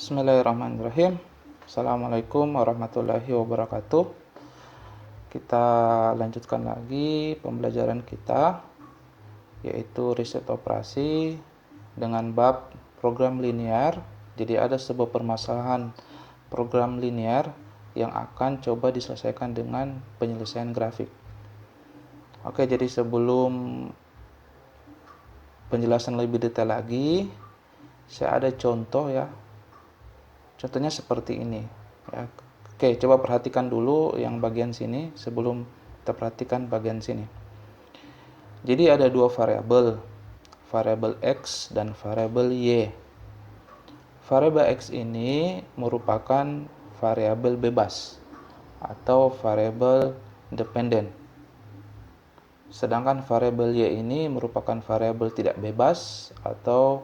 Bismillahirrahmanirrahim. Assalamualaikum warahmatullahi wabarakatuh. Kita lanjutkan lagi pembelajaran kita, yaitu riset operasi dengan bab program linear. Jadi ada sebuah permasalahan program linear yang akan coba diselesaikan dengan penyelesaian grafik. Oke, jadi sebelum penjelasan lebih detail lagi, saya ada contoh ya. Contohnya seperti ini ya. Oke, coba perhatikan dulu yang bagian sini sebelum kita perhatikan bagian sini. Jadi ada dua variabel, variabel X dan variabel Y. Variabel X ini merupakan variabel bebas atau variabel dependen. Sedangkan variabel Y ini merupakan variabel tidak bebas atau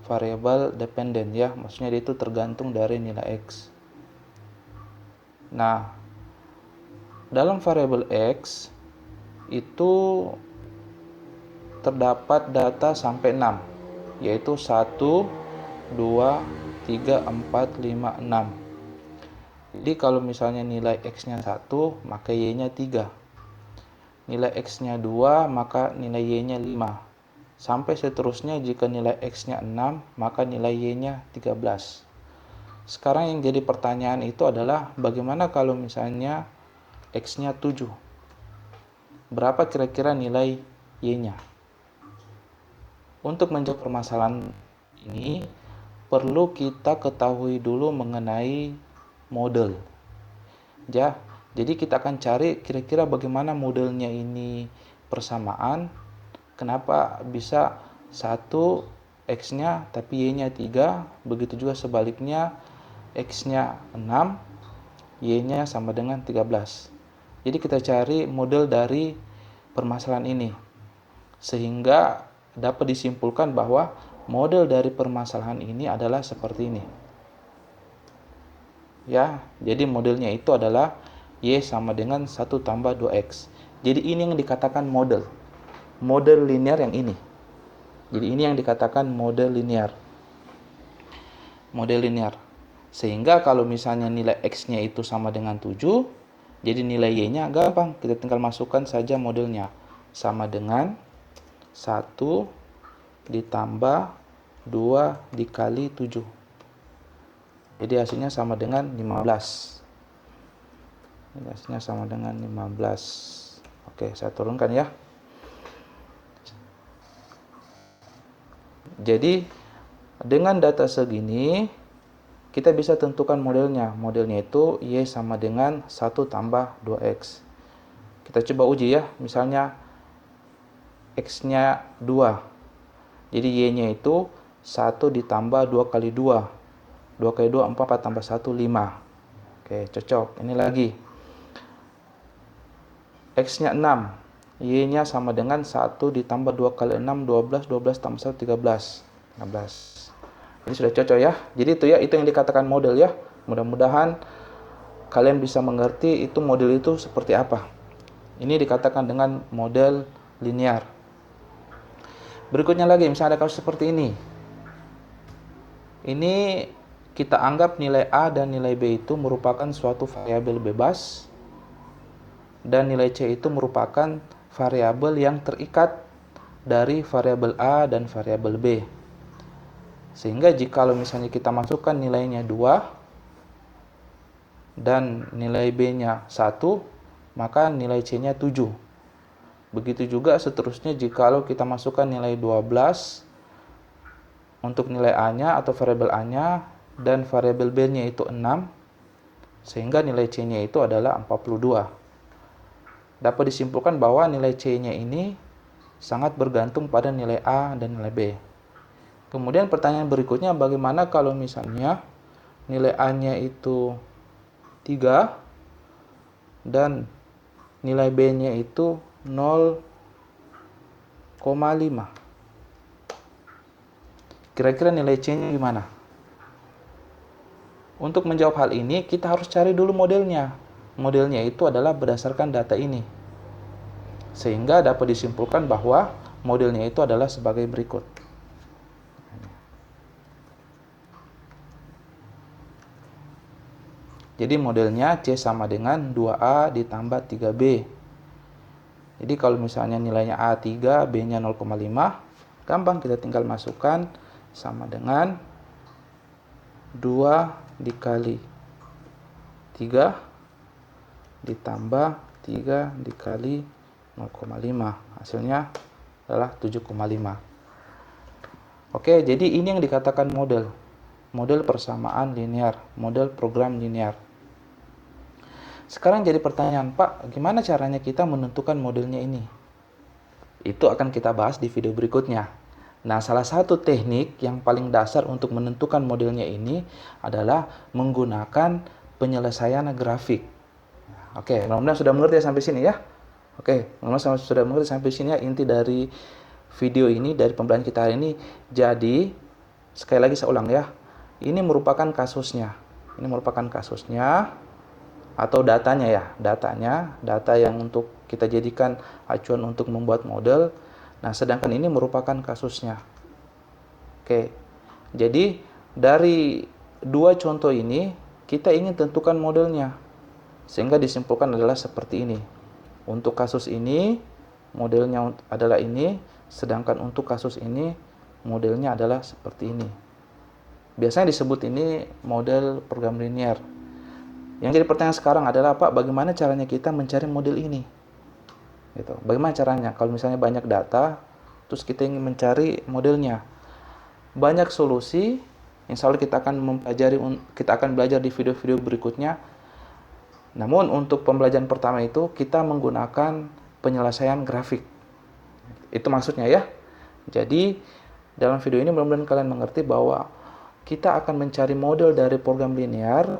variabel dependen ya, maksudnya dia itu tergantung dari nilai X. Nah, dalam variabel X itu terdapat data sampai 6, yaitu 1, 2, 3, 4, 5, 6. Jadi kalau misalnya nilai X-nya 1, maka Y-nya 3. Nilai X-nya 2, maka nilai Y-nya 5. Sampai seterusnya jika nilai X-nya 6, maka nilai Y-nya 13. Sekarang yang jadi pertanyaan itu adalah bagaimana kalau misalnya X-nya 7? Berapa kira-kira nilai Y-nya? Untuk menjawab permasalahan ini, perlu kita ketahui dulu mengenai model. Ya, jadi kita akan cari kira-kira bagaimana modelnya ini persamaan. Kenapa bisa 1 X-nya tapi Y-nya 3, begitu juga sebaliknya X-nya 6, Y-nya sama dengan 13. Jadi kita cari model dari permasalahan ini, sehingga dapat disimpulkan bahwa model dari permasalahan ini adalah seperti ini. Ya, jadi modelnya itu adalah Y sama dengan 1 tambah 2X. Jadi ini yang dikatakan model linear yang ini. Jadi ini yang dikatakan model linear. Model linear. Sehingga kalau misalnya nilai X-nya itu sama dengan 7, jadi nilai Y-nya gampang. Kita tinggal masukkan saja modelnya. Sama dengan 1 ditambah 2 dikali 7. Jadi hasilnya sama dengan 15. Jadi hasilnya sama dengan 15. Oke, saya turunkan ya. Jadi dengan data segini kita bisa tentukan modelnya. Modelnya itu Y sama dengan 1 tambah 2X. Kita coba uji ya. Misalnya X-nya 2. Jadi Y-nya itu 1 ditambah 2 kali 2. 2 kali 2 4 tambah 1 5. Oke, cocok. Ini lagi. X-nya 6. Y-nya sama dengan 1 ditambah 2 kali 6, 12, 12 tambah 1, 13. 16. Ini sudah cocok ya. Jadi itu yang dikatakan model ya. Mudah-mudahan kalian bisa mengerti itu model itu seperti apa. Ini dikatakan dengan model linear. Berikutnya lagi, misalnya ada kasus seperti ini. Ini kita anggap nilai A dan nilai B itu merupakan suatu variabel bebas, dan nilai C itu merupakan variabel yang terikat dari variabel A dan variabel B. Sehingga jika misalnya kita masukkan nilainya 2 dan nilai B-nya 1, maka nilai C-nya 7. Begitu juga seterusnya jika kita masukkan nilai 12 untuk nilai A-nya atau variabel A-nya dan variabel B-nya itu 6, sehingga nilai C-nya itu adalah 42. Dapat disimpulkan bahwa nilai C-nya ini sangat bergantung pada nilai A dan nilai B. Kemudian pertanyaan berikutnya, bagaimana kalau misalnya nilai A-nya itu 3 dan nilai B-nya itu 0,5. Kira-kira nilai C-nya gimana? Untuk menjawab hal ini, kita harus cari dulu modelnya. Modelnya itu adalah berdasarkan data ini. Sehingga dapat disimpulkan bahwa modelnya itu adalah sebagai berikut. Jadi modelnya C sama dengan 2A ditambah 3B. Jadi kalau misalnya nilainya A 3, B-nya 0,5, gampang kita tinggal masukkan sama dengan 2 dikali 3 ditambah 3 dikali 0,5. Hasilnya adalah 7,5. Oke, jadi ini yang dikatakan model. Model persamaan linear, model program linear. Sekarang jadi pertanyaan, Pak, gimana caranya kita menentukan modelnya ini? Itu akan kita bahas di video berikutnya. Nah, salah satu teknik yang paling dasar untuk menentukan modelnya ini adalah menggunakan penyelesaian grafik. Oke, mudah-mudahan sudah mengerti ya sampai sini ya. Oke, mudah-mudahan sudah mengerti sampai sini ya inti dari video ini, dari pembelajaran kita hari ini. Jadi, sekali lagi saya ulang ya. Ini merupakan kasusnya. Ini merupakan kasusnya atau datanya ya, data yang untuk kita jadikan acuan untuk membuat model. Nah, sedangkan ini merupakan kasusnya. Oke. Jadi, dari dua contoh ini kita ingin tentukan modelnya. Sehingga disimpulkan adalah seperti ini. Untuk kasus ini modelnya adalah ini, sedangkan untuk kasus ini modelnya adalah seperti ini. Biasanya disebut ini model program linear. Yang jadi pertanyaan sekarang adalah, Pak, bagaimana caranya kita mencari model ini? Gitu. Bagaimana caranya? Kalau misalnya banyak data, terus kita ingin mencari modelnya. Banyak solusi, insya Allah kita akan belajar di video-video berikutnya. Namun untuk pembelajaran pertama itu kita menggunakan penyelesaian grafik. Itu maksudnya ya. Jadi dalam video ini mudah-mudahan kalian mengerti bahwa kita akan mencari model dari program linear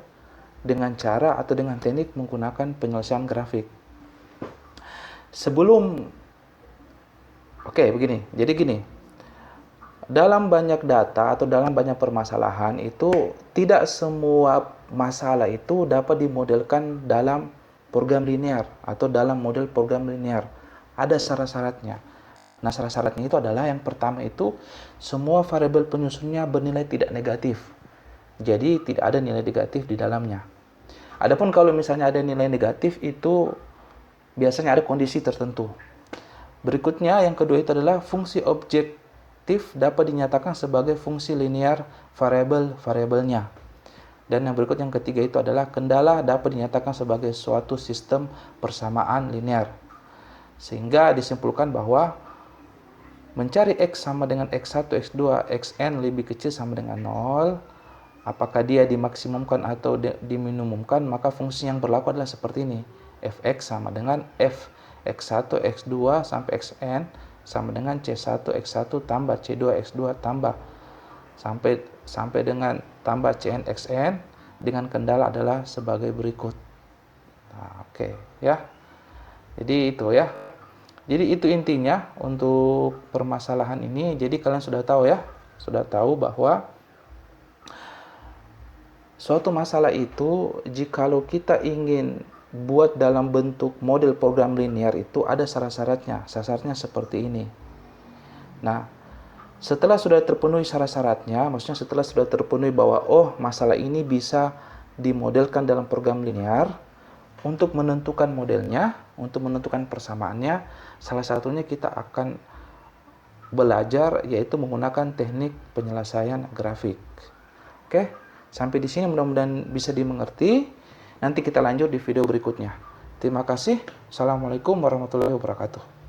dengan cara atau dengan teknik menggunakan penyelesaian grafik. Begini. Jadi gini. Dalam banyak data atau dalam banyak permasalahan itu tidak semua masalah itu dapat dimodelkan dalam program linear atau dalam model program linear. Ada syarat-syaratnya. Nah, syarat-syaratnya itu adalah yang pertama itu semua variabel penyusunnya bernilai tidak negatif. Jadi tidak ada nilai negatif di dalamnya. Adapun kalau misalnya ada nilai negatif itu biasanya ada kondisi tertentu. Berikutnya yang kedua itu adalah fungsi objektif dapat dinyatakan sebagai fungsi linear variabel-variabelnya. Dan yang berikut yang ketiga itu adalah kendala dapat dinyatakan sebagai suatu sistem persamaan linear. Sehingga disimpulkan bahwa mencari X sama dengan X1, X2, Xn lebih kecil sama dengan 0. Apakah dia dimaksimumkan atau diminimumkan, maka fungsi yang berlaku adalah seperti ini. Fx sama dengan f x1, x2 sampai xn sama dengan c1, x1 tambah c2, x2 tambah sampai dengan tambah cn, xn dengan kendala adalah sebagai berikut. Nah, oke ya. Jadi itu ya. Jadi itu intinya untuk permasalahan ini. Jadi kalian sudah tahu ya, sudah tahu bahwa suatu masalah itu jikalau kita ingin buat dalam bentuk model program linear itu ada syarat-syaratnya. Syarat-syaratnya seperti ini. Nah, setelah sudah terpenuhi syarat-syaratnya, maksudnya setelah sudah terpenuhi bahwa masalah ini bisa dimodelkan dalam program linear, untuk menentukan modelnya, untuk menentukan persamaannya, salah satunya kita akan belajar yaitu menggunakan teknik penyelesaian grafik. Oke, sampai di sini mudah-mudahan bisa dimengerti. Nanti kita lanjut di video berikutnya. Terima kasih. Assalamualaikum warahmatullahi wabarakatuh.